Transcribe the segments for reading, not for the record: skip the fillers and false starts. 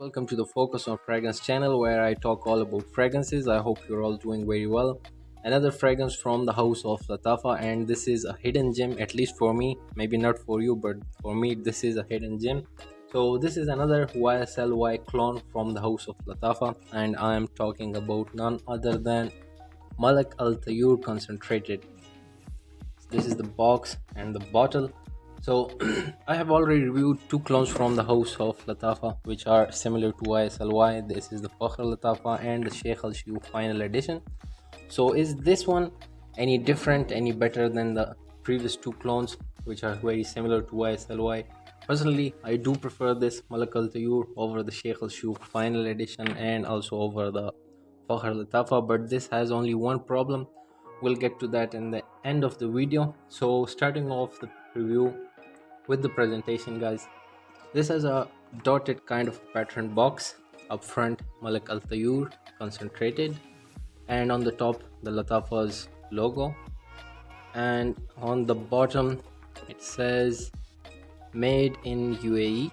Welcome to the Focus on Fragrance channel where I talk all about fragrances. I hope you're all doing very well. Another fragrance from the house of Lattafa, and this is a hidden gem, at least for me. Maybe not for you, but for me, this is a hidden gem. So, this is another YSL Y clone from the house of Lattafa, and I am talking about none other than MALIK Al Tayoor concentrated. This is the box and the bottle. So I have already reviewed two clones from the house of Lattafa which are similar to YSLY. This is the FAKHAR Lattafa and the Sheikh Al Shiu final edition. So is this one any different, any better than the previous two clones which are very similar to YSLY? Personally, I do prefer this MALIK Al Tayoor over the Sheikh Al Shiu final edition and also over the FAKHAR Lattafa, but this has only one problem. We'll get to that in the end of the video. So starting off the review with the presentation, guys, this has a dotted kind of pattern box. Up front, MALIK Al Tayoor concentrated, and on the top the Lattafa's logo, and on the bottom it says made in UAE.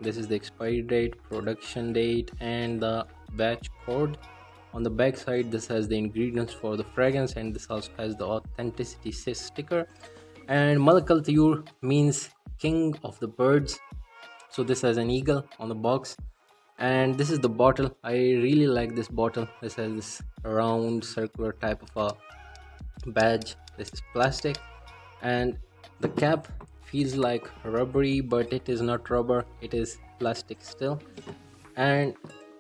This is the expiry date, production date, and the batch code. On the back side, this has the ingredients for the fragrance, and this also has the authenticity sticker. And MALIK Al Tayoor means king of the birds, so this has an eagle on the box. And this is the bottle. I really like this bottle. This has this round circular type of a badge. This is plastic, and the cap feels like rubbery, but it is not rubber, it is plastic still. And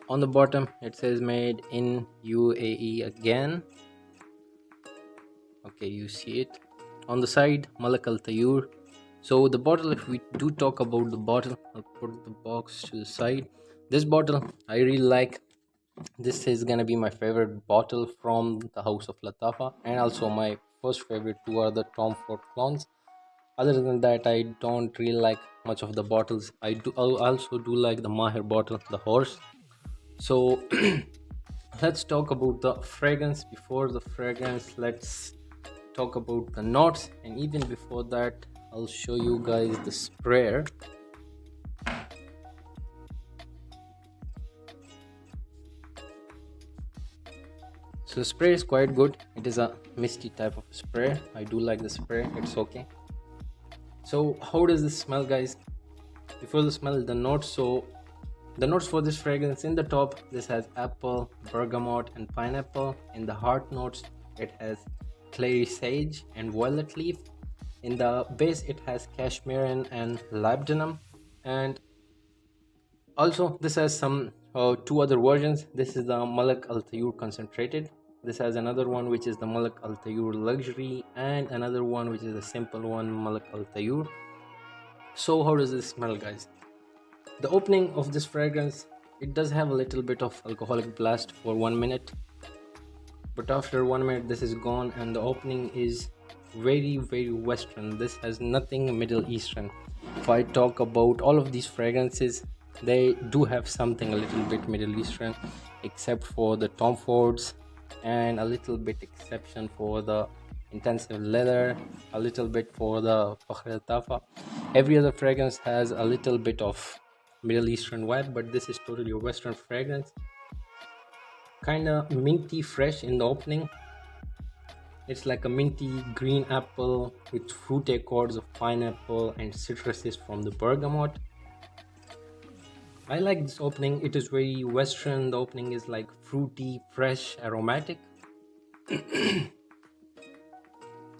on the bottom it says made in UAE again. Okay, you see it. On the side, MALIK Al Tayoor. So the bottle, if we do talk about the bottle, I'll put the box to the side. This bottle I really like. This is gonna be my favorite bottle from the house of Lattafa, and also my first favorite two are the Tom Ford clones. Other than that, I don't really like much of the bottles. I also do like the Mahir bottle, the horse. So let's talk about the fragrance. Before the fragrance, let's talk about the notes, and even before that, I'll show you guys the sprayer. So the spray is quite good. It is a misty type of spray. I do like the spray, it's okay. So how does this smell, guys? Before the smell, the notes. So the notes for this fragrance: in the top, this has apple, bergamot, and pineapple. In the heart notes, it has Clary, sage, and violet leaf. In the base, it has Cashmeran and Ladanum. And also, this has some two other versions. This is the MALIK Al Tayoor concentrated. This has another one which is the MALIK Al Tayoor luxury, and another one which is a simple one, MALIK Al Tayoor. So how does this smell, guys? The opening of this fragrance, it does have a little bit of alcoholic blast for 1 minute, but after 1 minute this is gone, and the opening is very western. This has nothing Middle Eastern. If I talk about all of these fragrances, they do have something a little bit Middle Eastern, except for the Tom Fords, and a little bit exception for the intensive leather, a little bit for the FAKHAR Lattafa. Every other fragrance has a little bit of Middle Eastern vibe, but this is totally a Western fragrance. Kinda minty fresh in the opening. It's like a minty green apple with fruity chords of pineapple and citruses from the bergamot. I like this opening. It is very Western. The opening is like fruity, fresh, aromatic.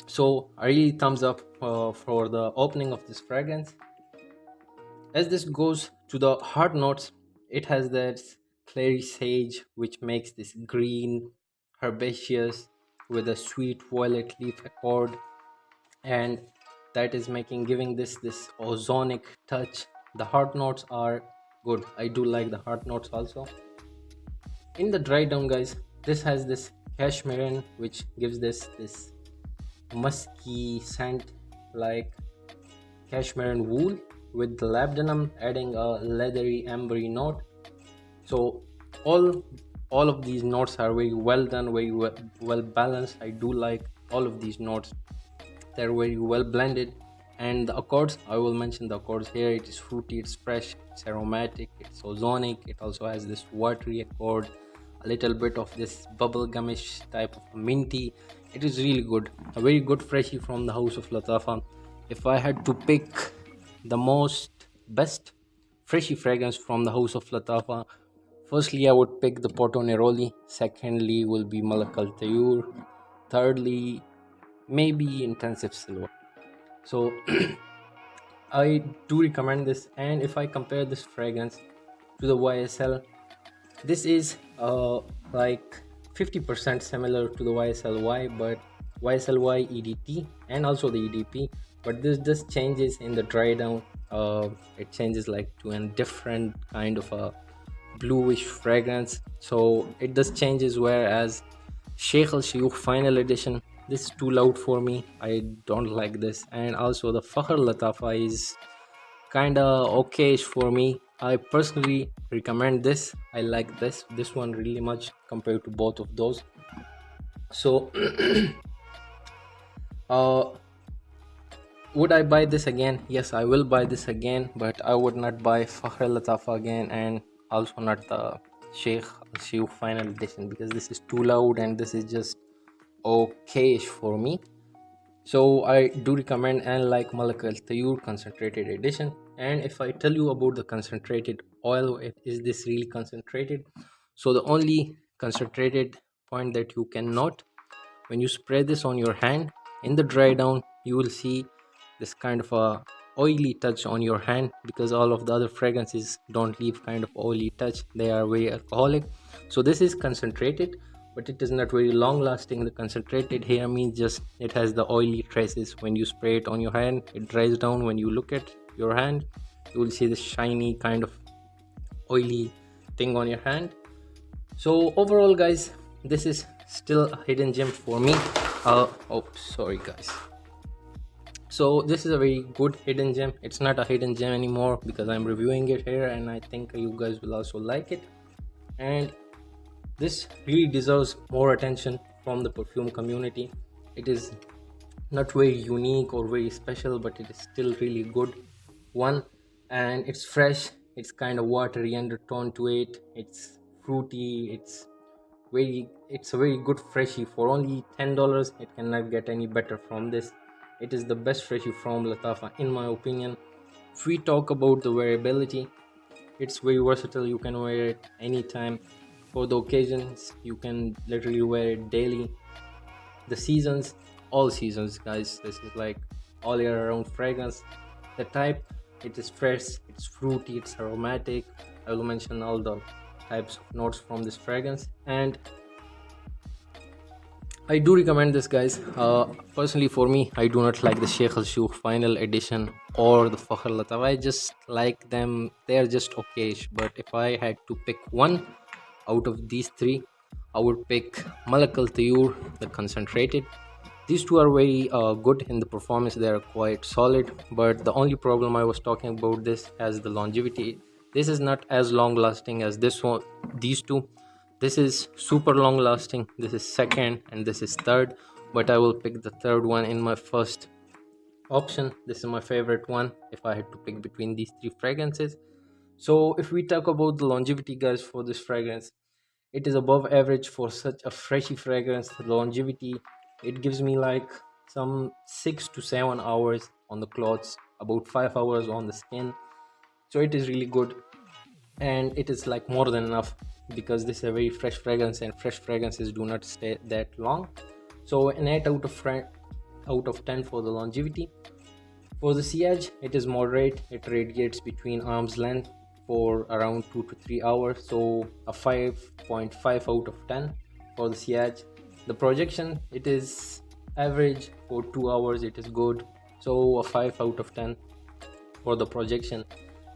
So I really thumbs up for the opening of this fragrance. As this goes to the heart notes, it has that Clary sage, which makes this green herbaceous with a sweet violet leaf accord, and that is giving this ozonic touch. The heart notes are good. I do like the heart notes also. In the dry down, guys, this has this Cashmeran, which gives this musky scent like Cashmeran wool, with the Ladanum adding a leathery ambery note. So all of these notes are very well done, very well balanced. I do like all of these notes. They're very well blended, And the accords, I will mention the accords here. It is fruity, it's fresh, it's aromatic, it's ozonic. It also has this watery accord, a little bit of this bubble gumish type of minty. It is really good, a very good freshie from the house of Lattafa. If I had to pick the most best freshie fragrance from the house of Lattafa, firstly I would pick the Porto Neroli, secondly will be Malik Al Tayoor, thirdly maybe Intensive Silver. So I do recommend this. And if I compare this fragrance to the YSL, this is like 50% similar to the YSL Y, but YSL Y EDT and also the EDP, but this just changes in the dry down. It changes like to a different kind of a bluish fragrance, so it just changes. Whereas Sheikh Al Shayukh Final Edition, this is too loud for me, I don't like this. And also the FAKHAR Lattafa is kinda okayish for me. I personally recommend this. I like this one really much compared to both of those. So uh would I buy this again? Yes, I will buy this again, but I would not buy Fakhr Latafa again, and also not the Sheikh Al Final Edition, because this is too loud and this is just okayish for me. So I do recommend and like Malik Al Tayoor Concentrated Edition. And if I tell you about the concentrated oil, is this really concentrated? So the only concentrated point that you can note, when you spray this on your hand in the dry down, you will see this kind of a oily touch on your hand, because all of the other fragrances don't leave kind of oily touch, they are very alcoholic. So this is concentrated, but it is not very long lasting. The concentrated here means just it has the oily traces. When you spray it on your hand, it dries down. When you look at your hand, you will see the shiny kind of oily thing on your hand. So overall guys, this is still a hidden gem for me. Oh sorry guys, so this is a very good hidden gem. It's not a hidden gem anymore because I'm reviewing it here, and I think you guys will also like it. And this really deserves more attention from the perfume community. It is not very unique or very special, but it is still really good one. And it's fresh, it's kind of watery undertone to it, it's fruity, it's a very good freshie. For only $10, it cannot get any better from this. It is the best freshie from Lattafa in my opinion. If we talk about the wearability, it's very versatile. You can wear it anytime. For the occasions, you can literally wear it daily. The seasons, all seasons guys, this is like all year round fragrance. The type, it is fresh, it's fruity, it's aromatic. I will mention all the types of notes from this fragrance, and I do recommend this guys. Personally for me, I do not like the Sheikh Al Shayukh Final Edition or the Fakhr Latafa. I just like them, they are just okayish. But if I had to pick one out of these three, I would pick Malik Al Tayoor, the concentrated. These two are very good in the performance, they are quite solid. But the only problem I was talking about this has the longevity. This is not as long lasting as this one, these two. This is super long lasting, this is second, and this is third, but I will pick the third one in my first option. This is my favorite one if I had to pick between these three fragrances. So if we talk about the longevity guys for this fragrance, it is above average for such a freshy fragrance. The longevity, it gives me like some 6 to 7 hours on the clothes, about 5 hours on the skin. So it is really good, and it is like more than enough, because this is a very fresh fragrance and fresh fragrances do not stay that long. So an 8 out of 10 for the longevity. For the sillage, it is moderate, it radiates between arm's length for around 2 to 3 hours, so a 5.5 out of 10 for the sillage. The projection, it is average, for 2 hours it is good, so a 5 out of 10 for the projection.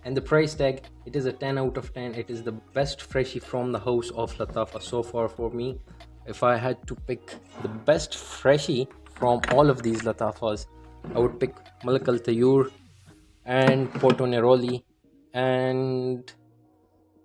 And the price tag, it is a 10 out of 10. It is the best freshie from the house of Lattafa so far for me. If I had to pick the best freshie from all of these Lattafas, I would pick Malik Al Tayoor and Porto Neroli and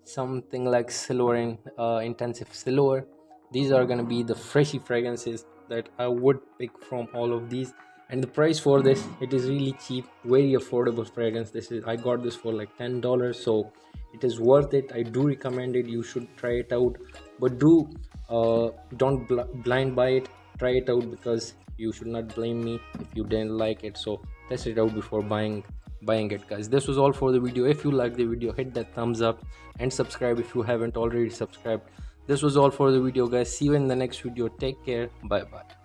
something like Silver and Intensive Silver. These are gonna be the freshie fragrances that I would pick from all of these. And the price for this, it is really cheap, very affordable fragrance. This is, I got this for like $10, so it is worth it. I do recommend it, you should try it out, but don't blind buy it. Try it out, because you should not blame me if you didn't like it. So test it out before buying it, guys. This was all for the video. If you like the video, hit that thumbs up and subscribe if you haven't already subscribed. This was all for the video, guys. See you in the next video. Take care. Bye bye.